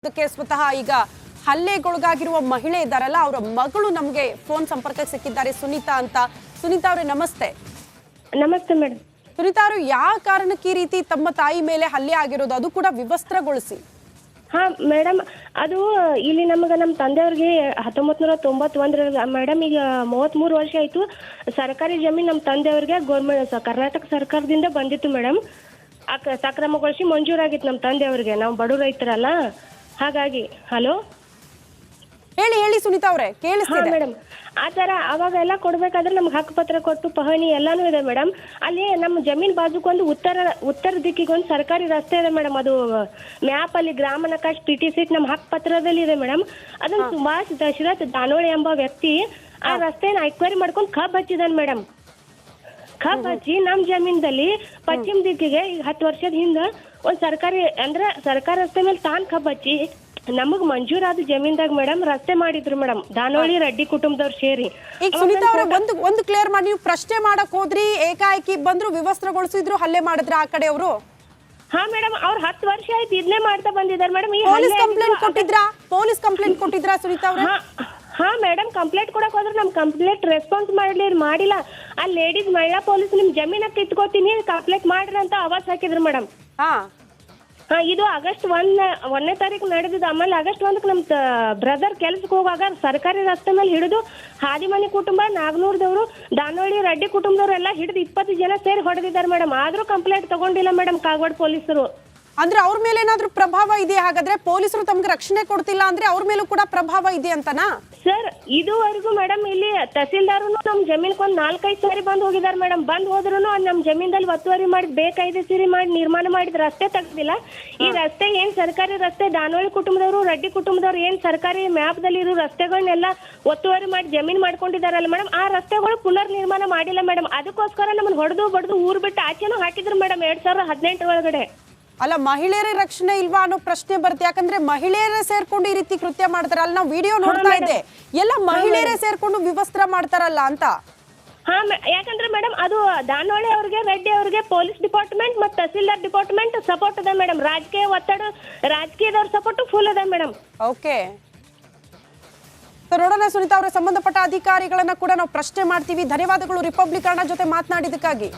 ಅದಕ್ಕೆ ಸ್ವತಃ ಈಗ ಹಲ್ಲೆಗೊಳಗಾಗಿರುವ ಮಹಿಳೆ ಇದ್ದಾರಲ್ಲ ಅವರ ಮಗಳು ನಮಗೆ ಫೋನ್ ಸಂಪರ್ಕಕ್ಕೆ ಸಿಕ್ಕಿದ್ದಾರೆ ಸುನೀತಾ ಅಂತ. ಸುನೀತಾ ಅವರೇ ನಮಸ್ತೆ. ನಮಸ್ತೆ ಮೇಡಮ್. ಸುನೀತಾ ಅವರು ಯಾವ ಕಾರಣಕ್ಕೆ ಈ ರೀತಿ ತಮ್ಮ ತಾಯಿ ಮೇಲೆ ಹಲ್ಲೆ ಆಗಿರೋದು, ಅದು ಕೂಡ ವಿವಸ್ತ್ರಗೊಳಿಸಿ? ಹಾ ಮೇಡಮ್, ಅದು ಇಲ್ಲಿ ನಮಗೆ ನಮ್ಮ ತಂದೆಯವ್ರಿಗೆ 1991 ಮೇಡಮ್, ಈಗ 33 ವರ್ಷ ಆಯ್ತು. ಸರ್ಕಾರಿ ಜಮೀನು ನಮ್ಮ ತಂದೆಯವ್ರಿಗೆ ಗೌರ್ಮೆಂಟ್ ಕರ್ನಾಟಕ ಸರ್ಕಾರದಿಂದ ಬಂದಿತ್ತು ಮೇಡಮ್. ಸಕ್ರಮಗೊಳಿಸಿ ಮಂಜೂರಾಗಿತ್ತು ನಮ್ಮ ತಂದೆಯವ್ರಿಗೆ. ನಾವು ಬಡ ರೈತರಲ್ಲ, ಹಾಗಾಗಿ. ಹಲೋ ಹೇಳಿ ಹೇಳಿ ಸುನೀತಾ ಅವರೇ, ಹಾ ಕೇಳಿಸ್ತಿದೆ. ಮೇಡಮ್, ಆ ಥರ ಅವಾಗ ಎಲ್ಲ ಕೊಡ್ಬೇಕಾದ್ರೆ ನಮ್ಗೆ ಹಕ್ಕುಪತ್ರ ಕೊಟ್ಟು ಪಹಣಿ ಎಲ್ಲಾನು ಇದೆ ಮೇಡಮ್. ಅಲ್ಲಿ ನಮ್ಮ ಜಮೀನ್ ಬಾಜುಕೊಂದು ಉತ್ತರ ದಿಕ್ಕಿಗೆ ಒಂದು ಸರ್ಕಾರಿ ರಸ್ತೆ ಇದೆ ಮೇಡಮ್. ಅದು ಮ್ಯಾಪ್ ಅಲ್ಲಿ ಗ್ರಾಮ ನಕಾಶ್ PTC ನಮ್ಮ ಹಕ್ಕುಪತ್ರದಲ್ಲಿ ಇದೆ ಮೇಡಮ್. ಅದನ್ನ ಸುಭಾಷ್ ದಶರಥ್ ದಾನೋಳಿ ಎಂಬ ವ್ಯಕ್ತಿ ಆ ರಸ್ತೆನ ಎಕ್ವೈರಿ ಮಾಡ್ಕೊಂಡು ಕಬ್ ಹಚ್ಚಿದಾನೆ ಮೇಡಮ್. ಕಬ್ ಹಚ್ಚಿ ನಮ್ಮ ಜಮೀನದಲ್ಲಿ ಪಶ್ಚಿಮ ದಿಕ್ಕಿಗೆ ಈಗ 10 ವರ್ಷದ ಹಿಂದೆ ಒಂದು ಸರ್ಕಾರಿ ಅಂದ್ರೆ ಸರ್ಕಾರ ರಸ್ತೆ ಮೇಲೆ ತಾನ್ ಕಬ್ ಹಚ್ಚಿ ನಮಗ್ ಮಂಜೂರಾದ ಜಮೀನ್ದಾಗ ಮೇಡಮ್ ರಸ್ತೆ ಮಾಡಿದ್ರು ಮೇಡಮ್. ದಾನೋಳಿ ರೆಡ್ಡಿ ಕುಟುಂಬದವ್ರು ಸೇರಿ. ಈಗ ಸುನೀತಾ ಅವರೇ ಒಂದು ಕ್ಲಿಯರ್ ಮಾಡಿ, ನೀವು ಪ್ರಶ್ನೆ ಮಾಡಕ್ ಹೋದ್ರಿ, ಏಕಾಏಕಿ ಬಂದ್ರು ವಿವಸ್ತ್ರಗೊಳಿಸಿದ್ರು, ಹಲ್ಲೆ ಮಾಡಿದ್ರ ಆ ಕಡೆ ಅವರು? ಹಾ ಮೇಡಮ್, ಅವ್ರು 10 ವರ್ಷ ಆಯ್ತು ಇದನ್ನೇ ಮಾಡ್ತಾ ಬಂದಿದ್ದಾರೆ ಮೇಡಮ್. ಪೊಲೀಸ್ ಕಂಪ್ಲೇಂಟ್ ಕೊಟ್ಟಿದ್ರಾ ಸುನೀತಾ ಅವರೇ? ಹಾ ಮೇಡಮ್, ಕಂಪ್ಲೇಂಟ್ ಕೊಡಕ್ ಹೋದ್ರೆ ನಮ್ ಕಂಪ್ಲೇಂಟ್ ರೆಸ್ಪಾನ್ಸ್ ಮಾಡಿಲ್ಲ. ಆ ಲೇಡೀಸ್ ಮಹಿಳಾ ಪೊಲೀಸ್ ನಿಮ್ ಜಮೀನ ಕಿತ್ಕೋತೀನಿ ಕಂಪ್ಲೇಂಟ್ ಮಾಡ್ರಿ ಅಂತ ಆವಾಜ್ ಹಾಕಿದ್ರು ಮೇಡಮ್. ಹಾ, ಇದು ಆಗಸ್ಟ್ 1ನೇ ತಾರೀಕು ನಡೆದಿದ್ದು. ಆಮೇಲೆ ಆಗಸ್ಟ್ 1ಕ್ಕೆ ನಮ್ ಬ್ರದರ್ ಕೆಲ್ಸಕ್ಕೆ ಹೋಗುವಾಗ ಸರ್ಕಾರಿ ರಸ್ತೆ ಮೇಲೆ ಹಿಡಿದು ಹಾದಿಮನಿ ಕುಟುಂಬ, ನಾಗನೂರ್ದವರು, ದಾನೋಳಿ ರೆಡ್ಡಿ ಕುಟುಂಬದವ್ರು ಎಲ್ಲ ಹಿಡಿದು 20 ಜನ ಸೇರಿ ಹೊಡೆದಿದ್ದಾರೆ ಮೇಡಮ್. ಆದ್ರೂ ಕಂಪ್ಲೇಂಟ್ ತಗೊಂಡಿಲ್ಲ ಮೇಡಮ್ ಕಾಗವಾಡ ಪೊಲೀಸರು. ಅಂದ್ರೆ ಅವ್ರ ಮೇಲೆ ಏನಾದ್ರೂ ಪ್ರಭಾವ ಇದೆಯಾ? ಹಾಗಾದ್ರೆ ಪೊಲೀಸರು ತಮ್ಗೆ ರಕ್ಷಣೆ ಕೊಡ್ತಿಲ್ಲ ಅಂದ್ರೆ ಅವ್ರ ಮೇಲೂ ಕೂಡ ಪ್ರಭಾವ ಇದೆ ಅಂತನಾ? ಸರ್, ಇದುವರೆಗೂ ಮೇಡಮ್ ಇಲ್ಲಿ ತಹಸೀಲ್ದಾರು ನಮ್ ಜಮೀನ್ಗೆ ಒಂದು 4-5 ಸಾರಿ ಬಂದ್ ಹೋಗಿದಾರೆ ಮೇಡಮ್. ಬಂದ್ ಹೋದ್ರು ನಮ್ ಜಮೀನ್ದಲ್ಲಿ ಒತ್ತುವರಿ ಮಾಡಿ ಬೇಕಾಯ್ದೆ ಮಾಡಿ ನಿರ್ಮಾಣ ಮಾಡಿದ ರಸ್ತೆ ತೆಗ್ದಿಲ್ಲ. ಈ ರಸ್ತೆ ಏನ್ ಸರ್ಕಾರಿ ರಸ್ತೆ, ದಾನೋಳಿ ಕುಟುಂಬದವರು ರೆಡ್ಡಿ ಕುಟುಂಬದವ್ರು ಏನ್ ಸರ್ಕಾರಿ ಮ್ಯಾಪ್ ದಲ್ಲಿ ಇರೋ ರಸ್ತೆಗಳನ್ನೆಲ್ಲ ಒತ್ತುವರಿ ಮಾಡಿ ಜಮೀನ್ ಮಾಡ್ಕೊಂಡಿದಾರಲ್ಲ ಮೇಡಮ್, ಆ ರಸ್ತೆಗಳು ಪುನರ್ ನಿರ್ಮಾಣ ಮಾಡಿಲ್ಲ ಮೇಡಮ್. ಅದಕ್ಕೋಸ್ಕರ ನಮ್ಮನ್ನ ಹೊಡೆದು ಬಡ್ದು ಊರ್ ಬಿಟ್ಟು ಆಚೆನೂ ಹಾಕಿದ್ರು ಮೇಡಮ್ 2018 ಒಳಗಡೆ. ಅಲ್ಲ, ಮಹಿಳೆಯರ ರಕ್ಷಣೆ ಇಲ್ವಾ ಅನ್ನೋ ಪ್ರಶ್ನೆ ಬರುತ್ತೆ. ಯಾಕಂದ್ರೆ ಮಹಿಳೆಯರೇ ಸೇರ್ಕೊಂಡು ಈ ರೀತಿ ಕೃತ್ಯ ಮಾಡ್ತಾರಲ್ಲ, ನಾವು ವಿಡಿಯೋ ನೋಡ್ತಾ ಇದ್ದೆ, ಎಲ್ಲ ಮಹಿಳೆಯರೇ ಸೇರ್ಕೊಂಡು ವಿವಸ್ತ್ರ ಮಾಡ್ತಾರಲ್ಲ ಅಂತ. ಹಾ, ಯಾಕಂದ್ರೆ ಮೇಡಮ್ ಅದು ದಾನೋಳಿ ಅವ್ರಿಗೆ, ರೆಡ್ಡಿ ಅವ್ರಿಗೆ ಪೊಲೀಸ್ ಡಿಪಾರ್ಟ್ಮೆಂಟ್ ಮತ್ತು ತಹಸೀಲ್ದಾರ್ ಡಿಪಾರ್ಟ್ಮೆಂಟ್ ಸಪೋರ್ಟ್ ಇದೆ ಮೇಡಮ್. ರಾಜಕೀಯ ಒತ್ತಡ, ರಾಜಕೀಯದವ್ರ ಸಪೋರ್ಟ್ ಫುಲ್ ಇದೆ ಮೇಡಮ್. ಓಕೆ, ನೋಡೋಣ ಸುನೀತಾ ಅವರ ಸಂಬಂಧಪಟ್ಟ ಅಧಿಕಾರಿಗಳನ್ನ ಕೂಡ ನಾವು ಪ್ರಶ್ನೆ ಮಾಡ್ತೀವಿ. ಧನ್ಯವಾದಗಳು ರಿಪಬ್ಲಿಕ್ ಕನ್ನಡ ಜೊತೆ ಮಾತನಾಡಿದಕ್ಕಾಗಿ.